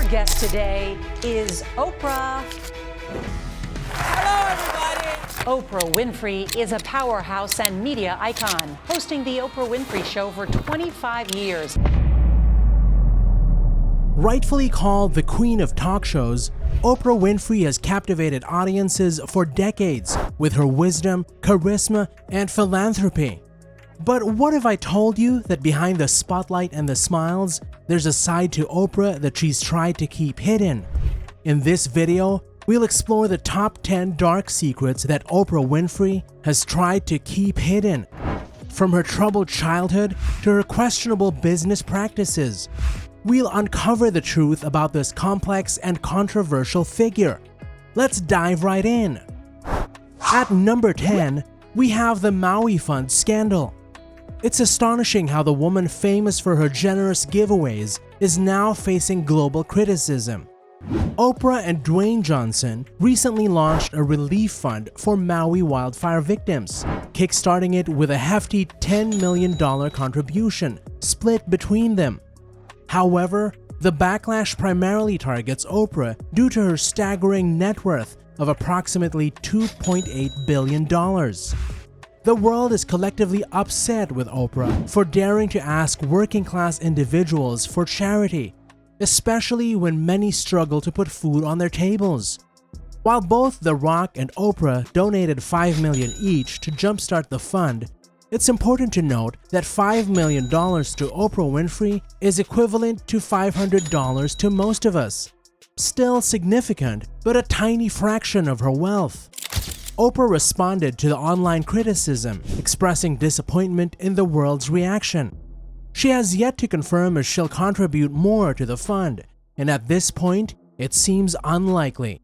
guest today is Oprah. Hello, everybody. Oprah Winfrey is a powerhouse and media icon, hosting the Oprah Winfrey Show for 25 years. Rightfully called the queen of talk shows, Oprah Winfrey has captivated audiences for decades with her wisdom, charisma, and philanthropy. But what if I told you that behind the spotlight and the smiles, there's a side to Oprah that she's tried to keep hidden? In this video, we'll explore the top 10 dark secrets that Oprah Winfrey has tried to keep hidden. From her troubled childhood to her questionable business practices, we'll uncover the truth about this complex and controversial figure. Let's dive right in. At number 10, we have the Maui Fund scandal. It's astonishing how the woman famous for her generous giveaways is now facing global criticism. Oprah and Dwayne Johnson recently launched a relief fund for Maui wildfire victims, kickstarting it with a hefty $10 million contribution split between them. However, the backlash primarily targets Oprah due to her staggering net worth of approximately $2.8 billion. The world is collectively upset with Oprah for daring to ask working-class individuals for charity, especially when many struggle to put food on their tables. While both The Rock and Oprah donated $5 million each to jumpstart the fund, it's important to note that $5 million to Oprah Winfrey is equivalent to $500 to most of us. Still significant, but a tiny fraction of her wealth. Oprah responded to the online criticism, expressing disappointment in the world's reaction. She has yet to confirm if she'll contribute more to the fund, and at this point, it seems unlikely.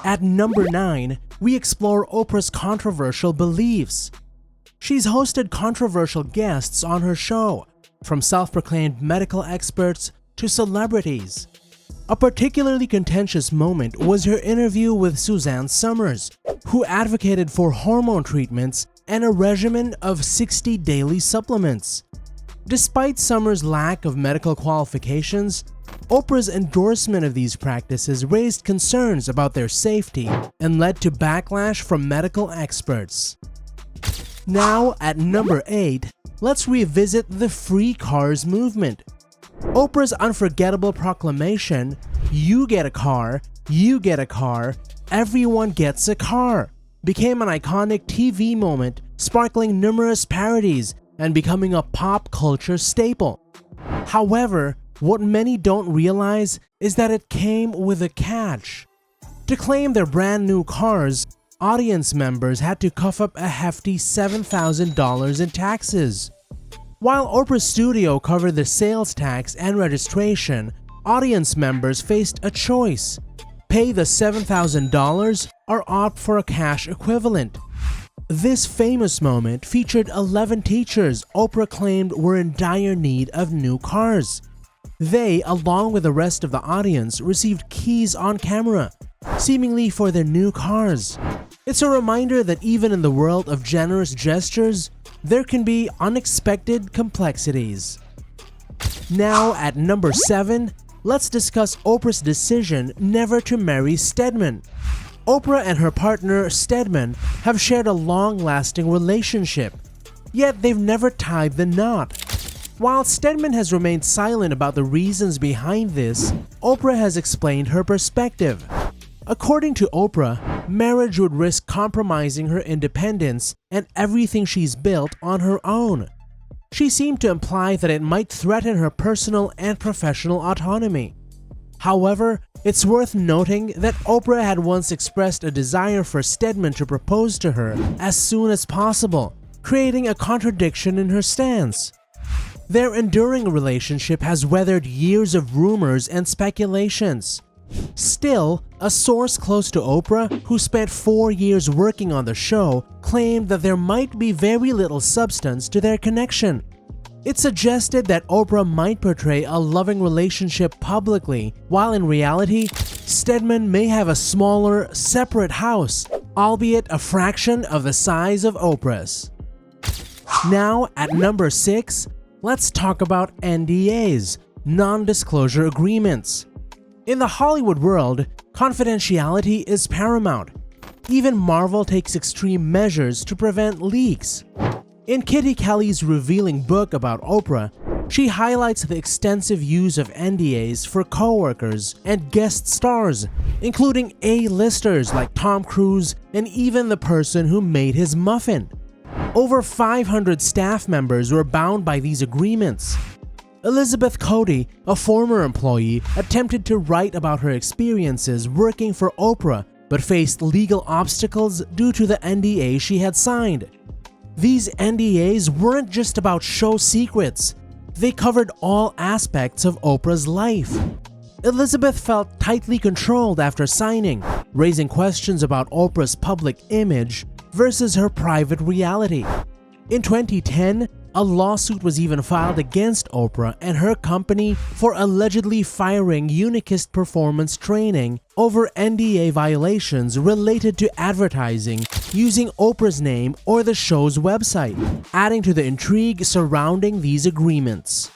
At number 9, we explore Oprah's controversial beliefs. She's hosted controversial guests on her show, from self-proclaimed medical experts to celebrities. A particularly contentious moment was her interview with Suzanne Somers, who advocated for hormone treatments and a regimen of 60 daily supplements. Despite Somers' lack of medical qualifications, Oprah's endorsement of these practices raised concerns about their safety and led to backlash from medical experts. Now, at number 8, let's revisit the free cars movement. Oprah's unforgettable proclamation, "You get a car, you get a car, everyone gets a car," became an iconic TV moment, sparkling numerous parodies and becoming a pop culture staple. However, what many don't realize is that it came with a catch. To claim their brand new cars, audience members had to cough up a hefty $7,000 in taxes. While Oprah's studio covered the sales tax and registration, audience members faced a choice: pay the $7,000 or opt for a cash equivalent. This famous moment featured 11 teachers Oprah claimed were in dire need of new cars. They, along with the rest of the audience, received keys on camera, seemingly for their new cars. It's a reminder that even in the world of generous gestures, there can be unexpected complexities. Now at number 7, let's discuss Oprah's decision never to marry Stedman. Oprah and her partner Stedman have shared a long-lasting relationship, yet they've never tied the knot. While Stedman has remained silent about the reasons behind this, Oprah has explained her perspective. According to Oprah, marriage would risk compromising her independence and everything she's built on her own. She seemed to imply that it might threaten her personal and professional autonomy. However, it's worth noting that Oprah had once expressed a desire for Stedman to propose to her as soon as possible, creating a contradiction in her stance. Their enduring relationship has weathered years of rumors and speculations. Still, a source close to Oprah, who spent 4 years working on the show, claimed that there might be very little substance to their connection. It suggested that Oprah might portray a loving relationship publicly, while in reality, Stedman may have a smaller, separate house, albeit a fraction of the size of Oprah's. Now, at number 6, let's talk about NDAs, non-disclosure agreements. In the Hollywood world, confidentiality is paramount. Even Marvel takes extreme measures to prevent leaks. In Kitty Kelly's revealing book about Oprah, she highlights the extensive use of NDAs for co-workers and guest stars, including A-listers like Tom Cruise and even the person who made his muffin. Over 500 staff members were bound by these agreements. Elizabeth Cody, a former employee, attempted to write about her experiences working for Oprah but faced legal obstacles due to the NDA she had signed. These NDAs weren't just about show secrets. They covered all aspects of Oprah's life. Elizabeth felt tightly controlled after signing, raising questions about Oprah's public image versus her private reality. In 2010, a lawsuit was even filed against Oprah and her company for allegedly firing Unikist Performance Training over NDA violations related to advertising using Oprah's name or the show's website, adding to the intrigue surrounding these agreements.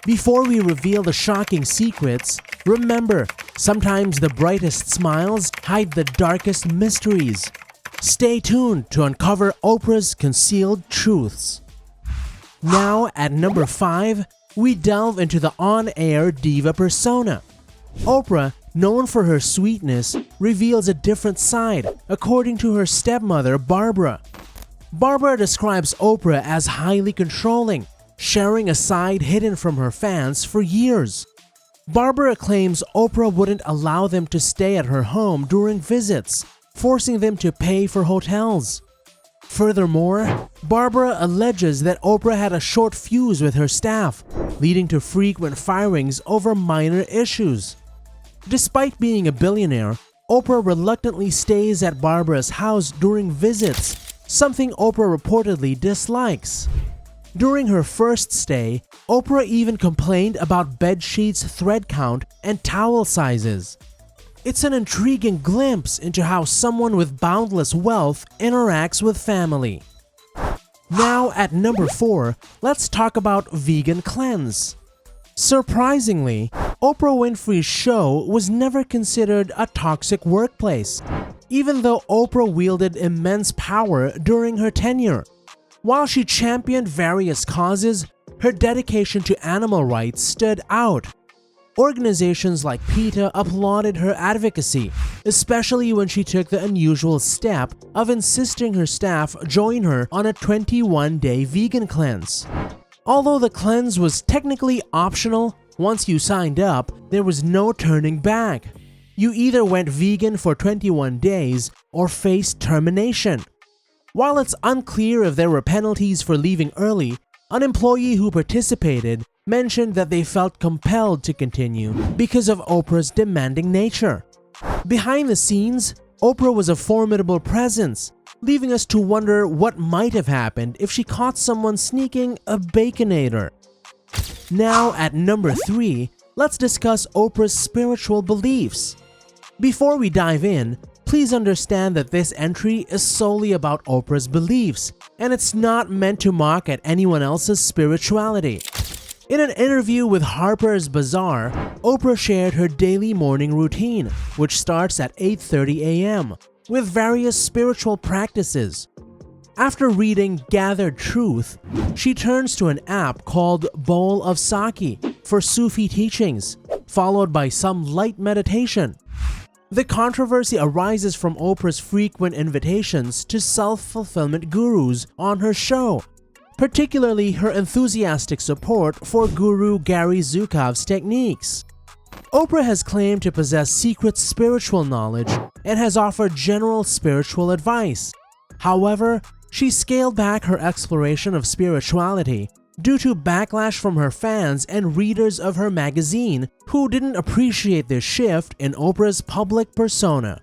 Before we reveal the shocking secrets, remember, sometimes the brightest smiles hide the darkest mysteries. Stay tuned to uncover Oprah's concealed truths. Now, at number 5, we delve into the on-air diva persona. Oprah, known for her sweetness, reveals a different side, according to her stepmother, Barbara. Barbara describes Oprah as highly controlling, sharing a side hidden from her fans for years. Barbara claims Oprah wouldn't allow them to stay at her home during visits, forcing them to pay for hotels. Furthermore, Barbara alleges that Oprah had a short fuse with her staff, leading to frequent firings over minor issues. Despite being a billionaire, Oprah reluctantly stays at Barbara's house during visits, something Oprah reportedly dislikes. During her first stay, Oprah even complained about bed sheets' thread count and towel sizes. It's an intriguing glimpse into how someone with boundless wealth interacts with family. Now at number 4, let's talk about vegan cleanse. Surprisingly, Oprah Winfrey's show was never considered a toxic workplace, even though Oprah wielded immense power during her tenure. While she championed various causes, her dedication to animal rights stood out. Organizations like PETA applauded her advocacy, especially when she took the unusual step of insisting her staff join her on a 21-day vegan cleanse. Although the cleanse was technically optional, once you signed up, there was no turning back. You either went vegan for 21 days or faced termination. While it's unclear if there were penalties for leaving early, an employee who participated mentioned that they felt compelled to continue because of Oprah's demanding nature. Behind the scenes, Oprah was a formidable presence, leaving us to wonder what might have happened if she caught someone sneaking a Baconator. Now at number 3, let's discuss Oprah's spiritual beliefs. Before we dive in, please understand that this entry is solely about Oprah's beliefs, and it's not meant to mock at anyone else's spirituality. In an interview with Harper's Bazaar, Oprah shared her daily morning routine, which starts at 8:30 a.m., with various spiritual practices. After reading Gathered Truth, she turns to an app called Bowl of Sake for Sufi teachings, followed by some light meditation. The controversy arises from Oprah's frequent invitations to self-fulfillment gurus on her show, particularly her enthusiastic support for Guru Gary Zukav's techniques. Oprah has claimed to possess secret spiritual knowledge and has offered general spiritual advice. However, she scaled back her exploration of spirituality due to backlash from her fans and readers of her magazine who didn't appreciate this shift in Oprah's public persona.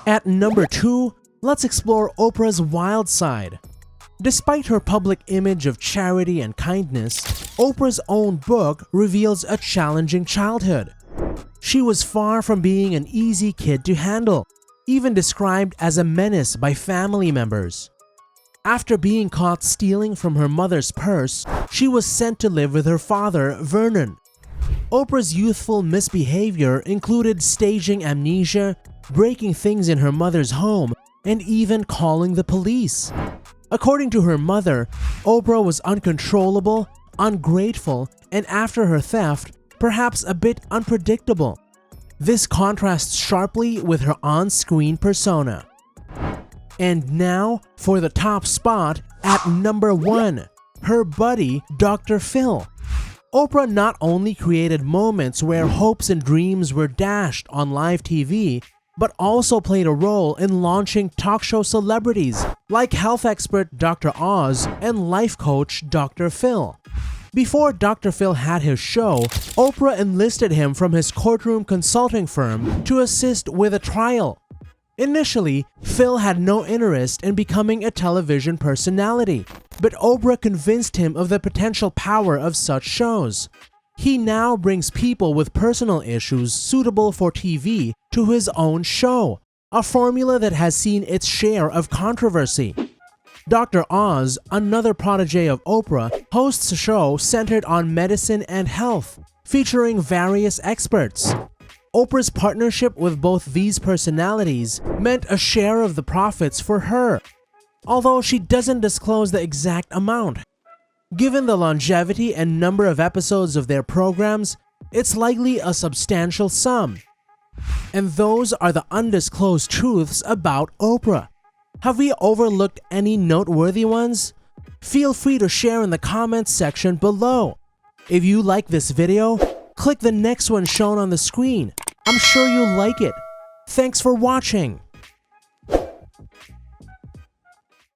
At number 2, let's explore Oprah's wild side. Despite her public image of charity and kindness, Oprah's own book reveals a challenging childhood. She was far from being an easy kid to handle, even described as a menace by family members. After being caught stealing from her mother's purse, she was sent to live with her father, Vernon. Oprah's youthful misbehavior included staging amnesia, breaking things in her mother's home, and even calling the police. According to her mother, Oprah was uncontrollable, ungrateful, and after her theft, perhaps a bit unpredictable. This contrasts sharply with her on-screen persona. And now for the top spot at number 1, her buddy, Dr. Phil. Oprah not only created moments where hopes and dreams were dashed on live TV, but also played a role in launching talk show celebrities like health expert Dr. Oz and life coach Dr. Phil. Before Dr. Phil had his show, Oprah enlisted him from his courtroom consulting firm to assist with a trial. Initially, Phil had no interest in becoming a television personality, but Oprah convinced him of the potential power of such shows. He now brings people with personal issues suitable for TV to his own show, a formula that has seen its share of controversy. Dr. Oz, another protege of Oprah, hosts a show centered on medicine and health, featuring various experts. Oprah's partnership with both these personalities meant a share of the profits for her, although she doesn't disclose the exact amount. Given the longevity and number of episodes of their programs, it's likely a substantial sum. And those are the undisclosed truths about Oprah. Have we overlooked any noteworthy ones? Feel free to share in the comments section below. If you like this video, click the next one shown on the screen. I'm sure you'll like it. Thanks for watching.